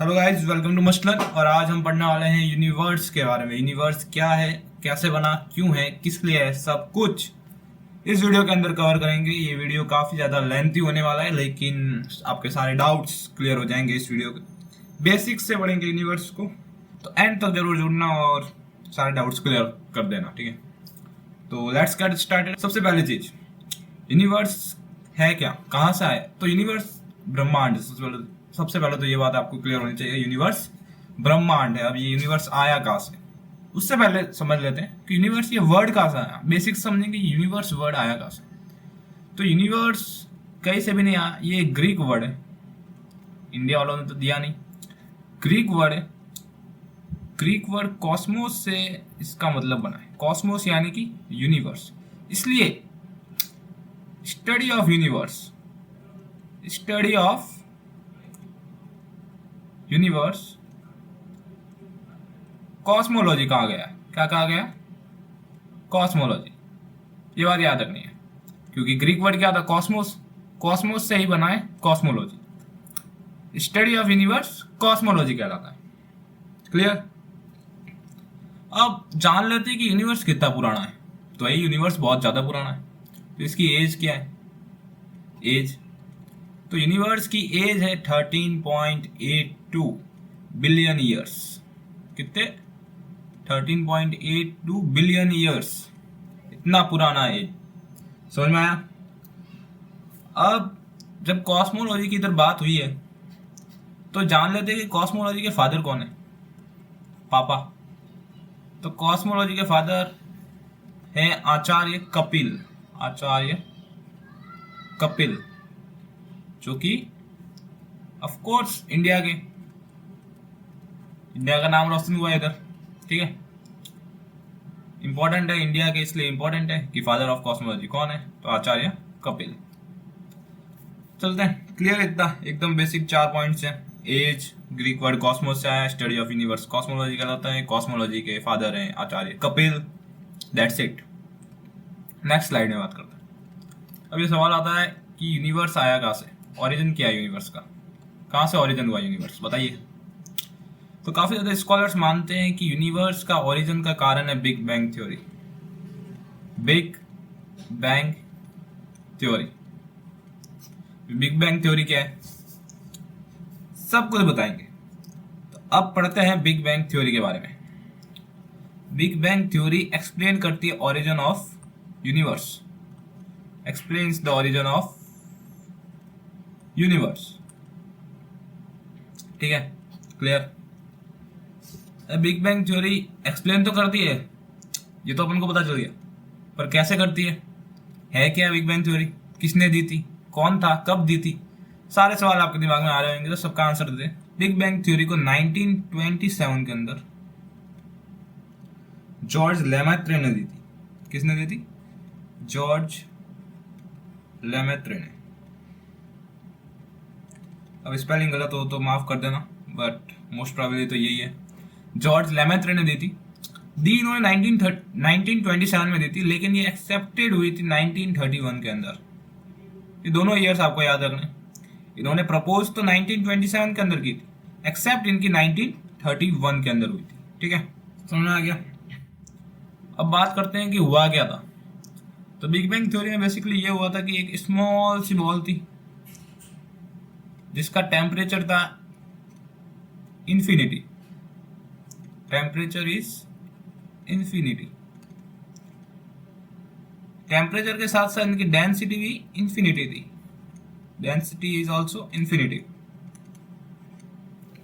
Hello guys, welcome to Mustler. और आज हम पढ़ने वाले हैं यूनिवर्स के बारे में। यूनिवर्स क्या है, कैसे बना, क्यों है, किस लिए है, सब कुछ इस वीडियो के अंदर कवर करेंगे। ये वीडियो काफी ज्यादा लेंथी होने वाला है, लेकिन आपके सारे डाउट्स क्लियर हो जाएंगे इस वीडियो के। बेसिक्स से पढ़ेंगे यूनिवर्स को, तो एंड तक जरूर जुड़ना और सारे डाउट्स क्लियर कर देना, ठीक है। तो लेट्स गेट स्टार्टेड। सबसे पहली चीज, यूनिवर्स है क्या, कहाँ से आया? तो यूनिवर्स ब्रह्मांड। सबसे पहले तो ये बात आपको क्लियर होनी चाहिए, यूनिवर्स ब्रह्मांड है। अब ये यूनिवर्स आया कहाँ से, उससे पहले समझ लेते हैं कि यूनिवर्स ये वर्ड कहाँ से आया। बेसिक समझेंगे यूनिवर्स वर्ड आया कहाँ से। तो यूनिवर्स कहीं से भी नहीं आया, ये ग्रीक वर्ड है। इंडिया वालों ने तो दिया नहीं, ग्रीक वर्ड है। ग्रीक वर्ड कॉस्मोस से इसका मतलब बना है। कॉस्मोस यानी कि यूनिवर्स, इसलिए study of universe, study of universe, cosmology कहा गया। क्या कहा गया? कॉस्मोलॉजी। ये बात याद रखनी है, क्योंकि ग्रीक वर्ड क्या था? कॉस्मोस। कॉस्मोस से ही बना है cosmology. Study of universe cosmology कहलाता है। क्लियर? अब जान लेते हैं कि यूनिवर्स कितना पुराना है। तो ये यूनिवर्स बहुत ज्यादा पुराना है। तो इसकी एज क्या है? एज, तो यूनिवर्स की एज है 13.82 बिलियन ईयर्स। कितने? 13.82 बिलियन ईयर्स। इतना पुराना एज। समझ में आया? अब जब कॉस्मोलॉजी की इधर बात हुई है, तो जान लेते हैं कि कॉस्मोलॉजी के फादर कौन है। पापा। तो कॉस्मोलॉजी के फादर हैं आचार्य कपिल। आचार्य कपिल, जो कि ऑफ कोर्स इंडिया के, इंडिया का नाम रोशन हुआ है इधर, ठीक है। इंपॉर्टेंट है इंडिया के, इसलिए इंपॉर्टेंट है कि फादर ऑफ कॉस्मोलॉजी कौन है। तो आचार्य कपिल। चलते हैं, क्लियर? इतना एकदम बेसिक 4 पॉइंट्स हैं। एज, ग्रीक वर्ड कॉस्मोस से आया, स्टडी ऑफ यूनिवर्स कॉस्मोलॉजी कहलाता है, कॉस्मोलॉजी के फादर हैं Acharya Kapil. That's it. Next slide में बात करते हैं। अब ये सवाल आता है कि यूनिवर्स आया कहाँ से, ओरिजिन क्या है यूनिवर्स का, कहाँ से ओरिजिन हुआ यूनिवर्स, बताइए। तो काफी ज्यादा स्कॉलर्स मानते हैं कि यूनिवर्स का ओरिजिन का कारण है big bang theory. Big bang theory. Big bang theory क्या है, सब कुछ बताएंगे। तो अब पढ़ते हैं बिग बैंग थ्योरी के बारे में। बिग बैंग थ्योरी एक्सप्लेन करती है origin of universe, explains the origin of universe, ठीक है। Clear? Big bang theory explain तो करती है, ये तो अपन को पता चल गया, पर कैसे करती है क्या बिग बैंग थ्योरी, किसने दी थी, कौन था, कब दी थी, सारे सवाल आपके दिमाग में आ रहे होंगे, तो सबका आंसर दे। बिग बैंग थ्योरी को 1927 के अंदर जॉर्ज लेमेत्रे ने दी थी। किसने दी थी? जॉर्ज लेमेत्रे ने। अब स्पेलिंग गलत हो तो माफ कर देना, बट मोस्ट प्रोबेबली तो यही है। जॉर्ज लेमेत्रे ने दी थी। इन्होंने 1927 में दी थी, लेकिन ये एक्सेप्टेड हुई थी 1931 के अंदर। ये दोनों ईयर्स आपको याद रखना। इन्होंने प्रपोज तो 1927 के अंदर की थी, एक्सेप्ट इनकी 1931 के अंदर हुई थी, ठीक है। समझ में आ गया? अब बात करते हैं कि हुआ क्या था। तो बिग बैंग थ्योरी में बेसिकली ये हुआ था कि एक स्मॉल सी बॉल थी, जिसका टेम्परेचर था infinity. Temperature is infinity. Temperature के साथ साथ इनकी डेंसिटी भी इंफिनिटी थी। डेंसिटी इज ऑल्सो इंफिनिटी,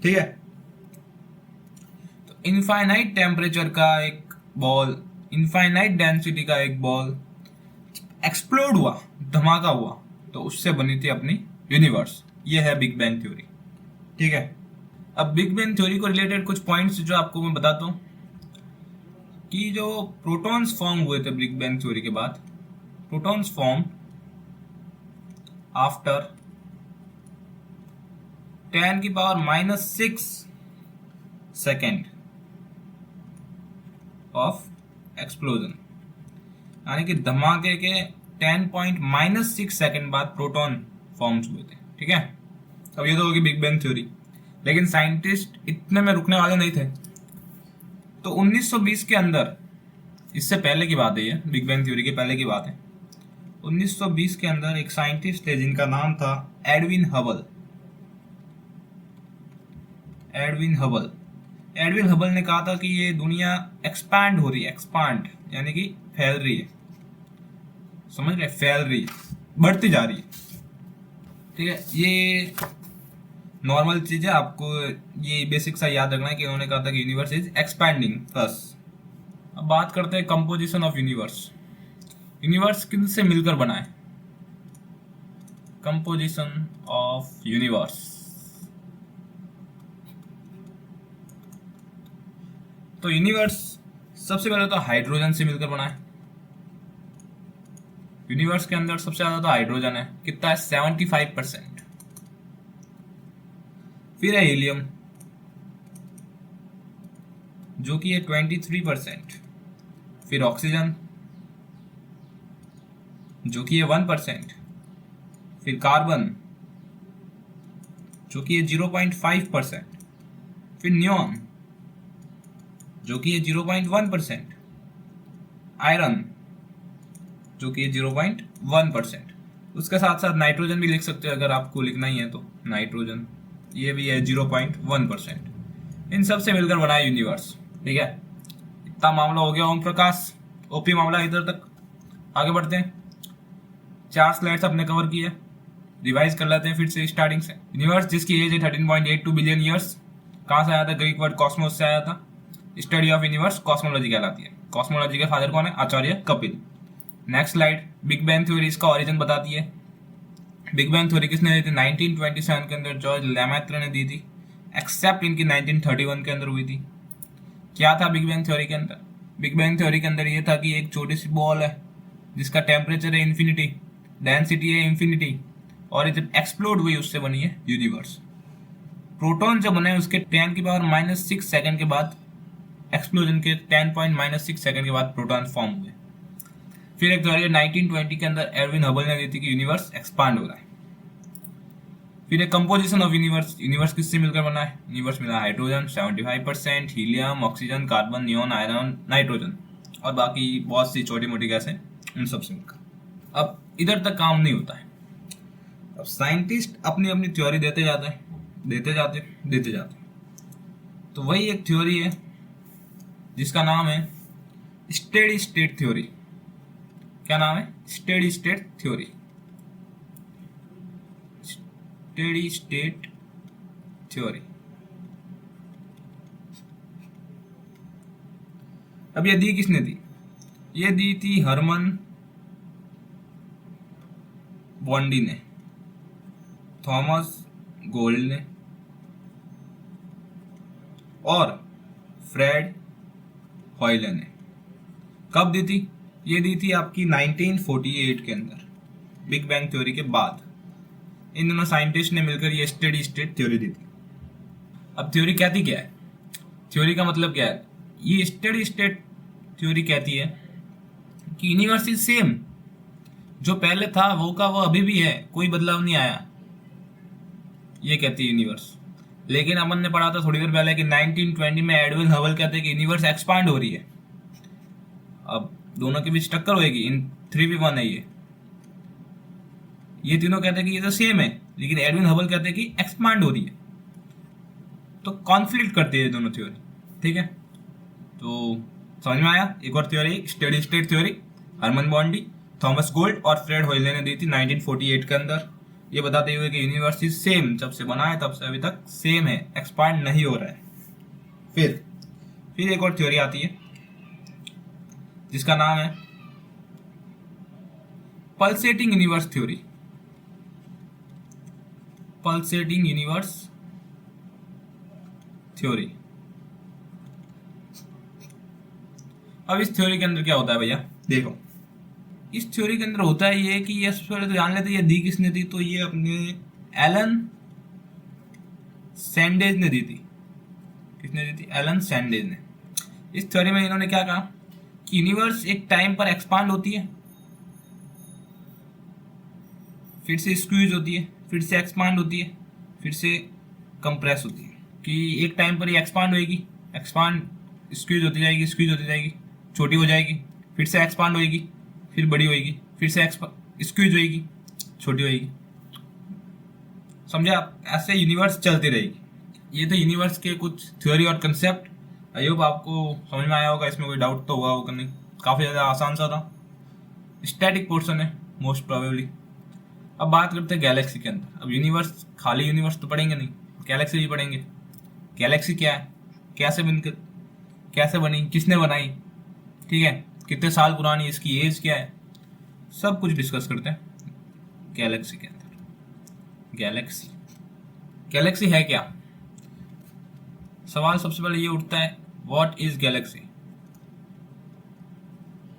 ठीक है। तो इनफाइनाइट टेम्परेचर का एक बॉल, इनफाइनाइट डेंसिटी का एक बॉल एक्सप्लोड हुआ, धमाका हुआ, तो उससे बनी थी अपनी यूनिवर्स। ये है बिग बैंग थ्योरी, ठीक है। अब बिग बैंग थ्योरी को रिलेटेड कुछ पॉइंट्स जो आपको मैं बताता हूं, कि जो प्रोटॉन्स फॉर्म हुए थे बिग बैंग थ्योरी के बाद, protons form after 10⁻⁻6 second of explosion, यानी कि धमाके के 10.-6 सेकेंड बाद प्रोटॉन फॉर्म्स हुए थे, ठीक है। अब ये तो होगी बिग बैंग थ्योरी। लेकिन साइंटिस्ट इतने में रुकने वाले नहीं थे। तो 1920 के अंदर, इससे पहले की बात है, ये बिग बैंग थ्योरी के पहले की बात है, 1920 के अंदर एक साइंटिस्ट थे जिनका नाम था Edwin Hubble. Edwin Hubble Edwin Hubble ने कहा था कि ये दुनिया एक्सपैंड हो रही है, एक्सपांड यानी कि फैल रही है, समझ रहे, फैल रही है, बढ़ती जा रही है। ठीक है, ये नॉर्मल चीज है, आपको ये बेसिक सा याद रखना है कि उन्होंने कहा था कि यूनिवर्स इज एक्सपैंडिंग बस। अब बात करते हैं कंपोजिशन ऑफ यूनिवर्स। यूनिवर्स किनसे मिलकर बना है? Composition of universe. तो यूनिवर्स सबसे पहले तो हाइड्रोजन से मिलकर बना है। यूनिवर्स के अंदर सबसे ज्यादा तो हाइड्रोजन है, कितना है? 75%। फिर है हीलियम जो कि है 23%। फिर ऑक्सीजन जो कि है 1%। फिर कार्बन जो कि है 0.5%। फिर नियॉन जो कि है 0.1%। आयरन जो कि 0.1%। उसके साथ साथ नाइट्रोजन भी लिख सकते हो अगर आपको लिखना ही है तो। नाइट्रोजन ये भी है 0.1%। इन सब से मिलकर बना है यूनिवर्स। ठीक है, इतना मामला हो गया ओम प्रकाश, ओपी मामला। इधर तक आगे बढ़ते हैं। 4 स्लाइड्स आपने कवर की है, रिवाइज कर लेते हैं फिर से स्टार्टिंग से। यूनिवर्स जिसकी एज है 13.82 बिलियन ईयर्स, कहाँ से आया था? ग्रीक वर्ड कॉस्मोस से आया था। स्टडी ऑफ यूनिवर्स कॉस्मोलॉजी कहलाती है। कॉस्मोलॉजी के फादर कौन है? Acharya Kapil. Next slide, big bang theory इसका ओरिजिन बताती है। बिग बैंग थ्योरी किसने दी थी? 1927 के अंदर जॉर्ज लेमैत्र ने दी थी, एक्सेप्ट इनकी 1931 के अंदर हुई थी। क्या था बिग बैंग थ्योरी के अंदर? बिग बैंग थ्योरी के अंदर ये था कि एक छोटी सी बॉल है जिसका टेम्परेचर है इन्फिनिटी, डेंसिटी है इन्फिनिटी, और ये जब एक्सप्लोड हुई उससे बनी है यूनिवर्स। प्रोटॉन जब बने उसके 10⁻⁻6 सेकंड के बाद, एक्सप्लोजन के 10.6 सेकंड के बाद प्रोटॉन फॉर्म हुए। फिर एक थ्योरी 1920 के अंदर एडविन हबल ने दी थी कि यूनिवर्स एक्सपांड हो रहा है। फिर एक कंपोजिशन ऑफ यूनिवर्स, यूनिवर्स किससे मिलकर बना है? यूनिवर्स मिला hydrogen 75%, helium, oxygen, carbon, neon, iron, nitrogen और बाकी बहुत सी छोटी मोटी गैसें, उन सब से मिलकर। अब इधर तक काम नहीं होता है। अब साइंटिस्ट अपनी अपनी थ्योरी देते जाते हैं, देते जाते। तो वही एक थ्योरी है जिसका नाम है स्टेडी स्टेट थ्योरी। क्या नाम है? Steady state theory. Steady state theory. अब ये दी किसने थी? ये दी थी हरमन बॉन्डी ने, थॉमस गोल्ड ने और फ्रेड हॉयले ने। कब दी थी? ये दी थी आपकी 1948 के अंदर, बिग बैंग थ्योरी के बाद। इन दोनों साइंटिस्ट ने मिलकर ये स्टेडी स्टेट थ्योरी दी थी। अब थ्योरी कहती क्या है? थ्योरी का मतलब क्या है? ये स्टेडी स्टेट थ्योरी कहती है कि यूनिवर्स इज सेम, जो पहले था वो का वो अभी भी है, कोई बदलाव नहीं आया, ये कहती है यूनिवर्स। लेकिन अमन ने पढ़ा था थोड़ी देर पहले कि 1920 में एडविन हबल कहते हैं कि यूनिवर्स एक्सपांड हो रही है। अब दोनों के बीच टक्कर होगी, इन 3v1 है ये तीनों कहते हैं कि ये तो सेम है, लेकिन एडविन हबल कहते हैं कि एक्सपांड हो रही है। तो कॉन्फ्लिक्ट करती है दोनों थ्योरी। ठीक है, तो समझ में आया? एक और theory steady state theory, Hermann Bondi, Thomas Gold और फ्रेड हॉयले ने दी थी 1948 के अंदर, ये बताते हुए कि यूनिवर्स इज सेम, जब से बना है तब से अभी तक सेम है, एक्सपांड नहीं हो रहा है। फिर एक और थ्योरी आती है जिसका नाम है pulsating universe theory. Pulsating universe theory. अब इस थ्योरी के अंदर क्या होता है भैया? देखो, इस थ्योरी के अंदर होता है ये कि ये सबसे पहले तो जान लेते ये दी किसने दी, तो ये अपने एलन सैंडेज ने दी थी। किसने दी थी? एलन सैंडेज ने। इस थ्योरी में इन्होंने क्या कहा कि यूनिवर्स एक टाइम पर एक्सपांड होती है, फिर से स्क्वीज होती है, फिर से एक्सपांड होती है, फिर से कंप्रेस होती है। कि एक टाइम पर ये एक्सपांड होएगी, एक्सपांड स्क्वीज होती जाएगी, स्क्वीज होती जाएगी, छोटी हो जाएगी, फिर से एक्सपांड होएगी, फिर बड़ी होएगी, फिर से स्क्वीज होएगी, छोटी होएगी। समझे आप? ऐसे यूनिवर्स चलती रहेगी। ये तो यूनिवर्स के कुछ थ्योरी और कंसेप्ट। आई होप आपको समझ में आया होगा, इसमें कोई डाउट तो होगा होगा नहीं। काफ़ी ज़्यादा आसान सा था, स्टैटिक पोर्शन है मोस्ट प्रोबेबली। अब बात करते हैं गैलेक्सी के अंदर। अब यूनिवर्स, खाली यूनिवर्स तो पढ़ेंगे नहीं, गैलेक्सी भी पढ़ेंगे। गैलेक्सी क्या है, कैसे बनी, किसने बनाई, ठीक है, कितने साल पुरानी, इसकी एज क्या है, सब कुछ डिस्कस करते हैं गैलेक्सी के अंदर। गैलेक्सी है क्या? सवाल सबसे पहले ये उठता है, व्हाट इज गैलेक्सी?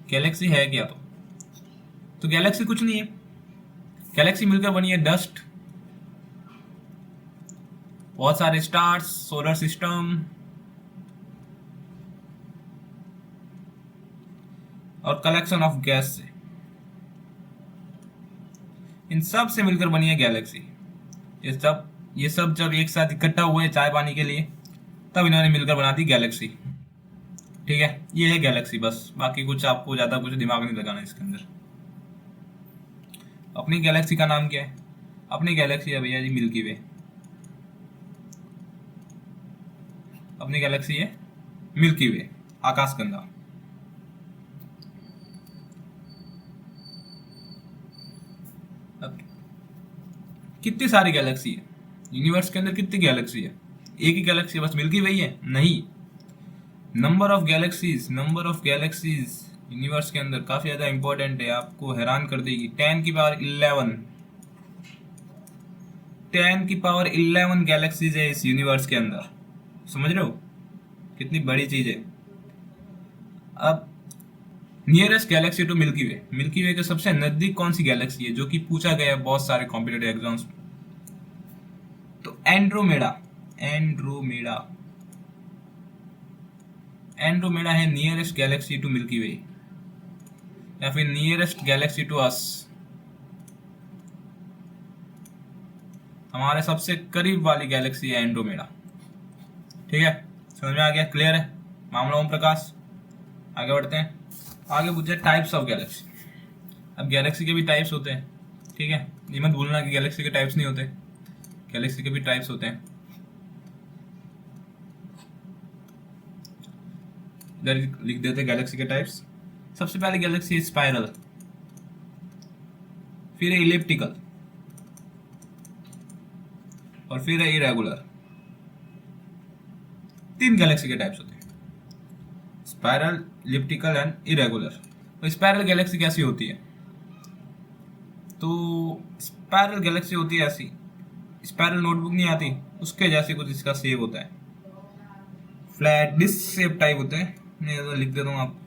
गैलेक्सी है क्या? तो गैलेक्सी कुछ नहीं है। गैलेक्सी मिलकर बनी है डस्ट, बहुत सारे स्टार्स, सोलर सिस्टम और कलेक्शन ऑफ गैस से, इन सब से मिलकर बनी है गैलेक्सी। ये सब जब एक साथ इकट्ठा हुए चाय पानी के लिए, तब इन्होंने मिलकर बना दी गैलेक्सी। ठीक है, ये है गैलेक्सी बस। बाकी कुछ आपको ज्यादा कुछ दिमाग नहीं लगाना इसके अंदर। अपनी गैलेक्सी का नाम क्या है? अपनी गैलेक्सी है भैया जी मिल्की वे। अपनी गैलेक्सी है मिल्की वे, आकाशगंगा। अब कितनी सारी गैलेक्सी है यूनिवर्स के अंदर? कितनी गैलेक्सी है? एक ही गैलेक्सी बस मिल्की वे है? नहीं, नंबर ऑफ गैलेक्सीज यूनिवर्स के अंदर काफी ज्यादा इंपॉर्टेंट है, आपको हैरान कर देगी। 10 की पावर 11 गैलेक्सीज है इस यूनिवर्स के अंदर। समझ रहे हो कितनी बड़ी चीज है? अब नियरेस्ट गैलेक्सी टू मिल्की वे के सबसे नजदीक कौन सी गैलेक्सी है, जो कि पूछा गया है बहुत सारे कॉम्पिटिटिव एग्जाम्स में? तो एंड्रोमेडा है नियरेस्ट गैलेक्सी टू मिल्की वे, या फिर नियरेस्ट गैलेक्सी टू अस। हमारे सबसे करीब वाली गैलेक्सी है एंड्रोमेडा। ठीक है, समझ में आ गया? क्लियर है मामला? ओम प्रकाश, आगे बढ़ते हैं। आगे पूछे टाइप्स ऑफ गैलेक्सी। अब गैलेक्सी के भी टाइप्स होते हैं, ठीक है, ये मत भूलना कि गैलेक्सी के टाइप्स नहीं होते, गैलेक्सी के भी टाइप्स होते हैं। इधर लिख देते गैलेक्सी के टाइप्स। सबसे पहले गैलेक्सी है स्पाइरल, फिर है इलिप्टिकल, और फिर है इरेगुलर। 3 गैलेक्सी के टाइप्स होते हैं, स्पाइरल, इलिप्टिकल एंड इरेगुलर। तो स्पाइरल गैलेक्सी कैसी होती है? तो स्पाइरल गैलेक्सी होती है ऐसी, स्पाइरल नोटबुक नहीं आती, उसके जैसे कुछ इसका शेप होता है, फ्लैट डिस्क शेप टाइप होते हैं। मैं तो लिख देता हूँ आप,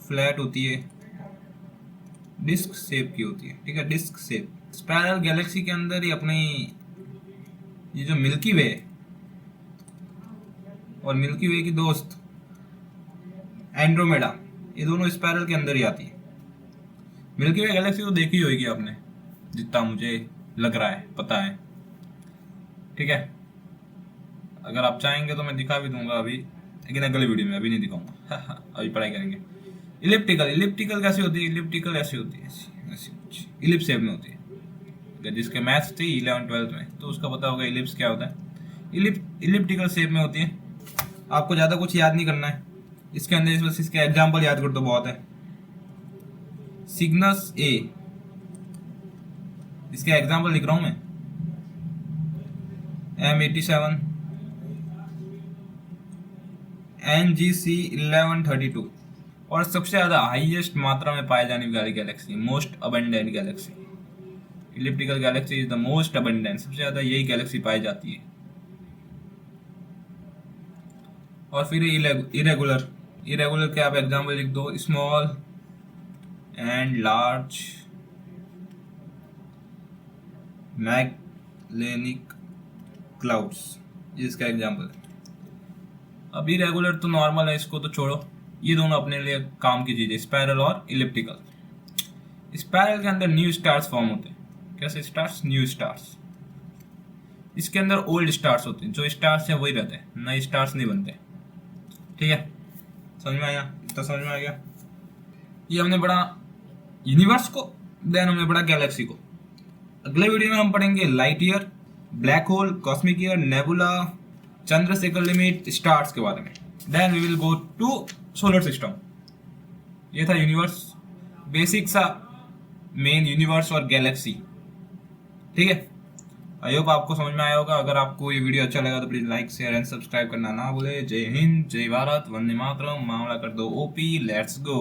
फ्लैट होती है, डिस्क शेप की होती है। ठीक है, डिस्क शेप। स्पाइरल गैलेक्सी के अंदर ही अपनी ये जो मिल्की वे और मिल्की वे की दोस्त एंड्रोमेडा, ये दोनों स्पाइरल के अंदर ही आती है। मिल्की वे गैलेक्सी तो देखी होगी आपने, जितना मुझे लग रहा है, पता है। ठीक है, अगर आप चाहेंगे तो मैं दिखा भी दूंगा अभी, लेकिन अगले वीडियो में, अभी नहीं दिखाऊंगा। अभी पढ़ाई करेंगे। इलिप्टिकल कैसी होती है? इलिप्टिकल ऐसी होती है, ऐसी कुछ इलिप्स शेप में होती है। जिसके मैथ्स थी 11th-12th में, तो उसका पता होगा इलिप्स क्या होता है। इलिप्टिकल शेप में होती है। आपको ज्यादा कुछ याद नहीं करना है इसके अंदर, बस इसके एग्जाम्पल याद कर दो, बहुत है। सिग्नस ए, इसके एग्जाम्पल लिख रहा हूं मैं, M87, NGC 1132, और सबसे ज्यादा हाईएस्ट मात्रा में पाए जाने वाली Galaxy, most abundant Galaxy. Elliptical Galaxy is the most abundant, सबसे ज्यादा यही गैलेक्सी पाई जाती है। और फिर इरेगुलर के आप एग्जाम्पल लिख दो, स्मॉल एंड लार्ज मैगलेनिक क्लाउड्स, इसका एग्जाम्पल है। अब इरेगुलर तो नॉर्मल है, इसको तो छोड़ो, ये दोनों अपने लिए काम की चीजें, स्पाइरल और इलिप्टिकल। स्पाइरल के अंदर न्यू स्टार्स फॉर्म होते हैं। कैसे स्टार्स? New stars. इसके अंदर ओल्ड स्टार्स होते हैं, जो स्टार्स हैं वही रहते हैं, नए स्टार्स नहीं बनते। ठीक है, समझ में आया? इतना समझ में आ गया। ये हमने पढ़ा यूनिवर्स को, देन हमने पढ़ा गैलेक्सी को। अगले वीडियो में हम पढ़ेंगे light year, black hole, cosmic year, nebula, Chandrasekhar limit, stars के बारे में। Then we will go to solar system. ये था यूनिवर्स, बेसिक सा मेन यूनिवर्स और गैलेक्सी। ठीक है, आई होप आपको समझ में आया होगा। अगर आपको ये वीडियो अच्छा लगा तो please like, share and subscribe करना ना भूले। जय हिंद, जय भारत, वंदे मातरम, मामला कर दो ओपी, लेट्स गो।